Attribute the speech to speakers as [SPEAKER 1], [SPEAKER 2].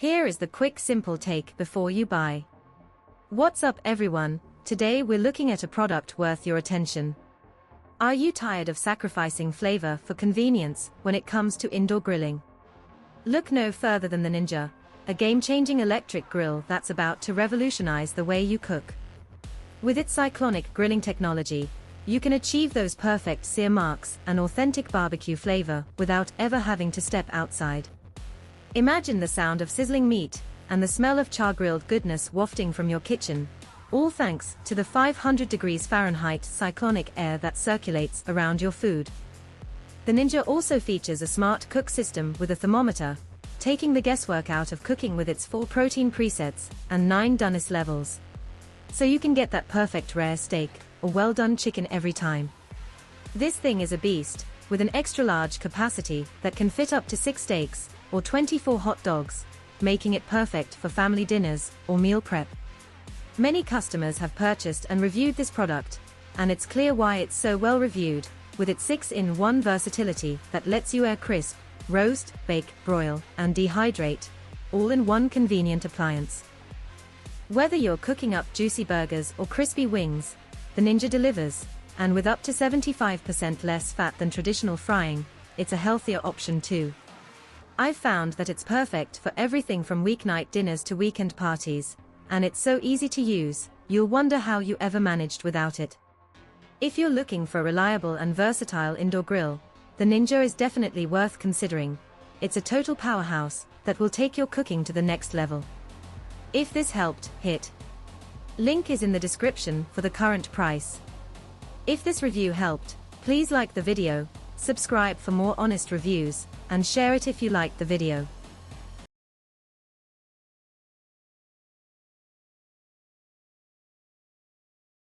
[SPEAKER 1] Here is the quick simple take before you buy. What's up everyone, today we're looking at a product worth your attention. Are you tired of sacrificing flavor for convenience when it comes to indoor grilling? Look no further than the Ninja, a game-changing electric grill that's about to revolutionize the way you cook. With its cyclonic grilling technology, you can achieve those perfect sear marks and authentic barbecue flavor without ever having to step outside. Imagine the sound of sizzling meat and the smell of char-grilled goodness wafting from your kitchen, all thanks to the 500 degrees Fahrenheit cyclonic air that circulates around your food. The Ninja also features a smart cook system with a thermometer, taking the guesswork out of cooking with its 4 protein presets and 9 doneness levels. So you can get that perfect rare steak or well-done chicken every time. This thing is a beast, with an extra-large capacity that can fit up to 6 steaks or 24 hot dogs, making it perfect for family dinners or meal prep. Many customers have purchased and reviewed this product, and it's clear why it's so well reviewed, with its 6-in-1 versatility that lets you air crisp, roast, bake, broil, and dehydrate, all in one convenient appliance. Whether you're cooking up juicy burgers or crispy wings, the Ninja delivers, and with up to 75% less fat than traditional frying, it's a healthier option too. I've found that it's perfect for everything from weeknight dinners to weekend parties, and it's so easy to use, you'll wonder how you ever managed without it. If you're looking for a reliable and versatile indoor grill, the Ninja is definitely worth considering. It's a total powerhouse that will take your cooking to the next level. If this helped, hit link is in the description for the current price. If this review helped, please like the video, subscribe for more honest reviews, and share it if you liked the video.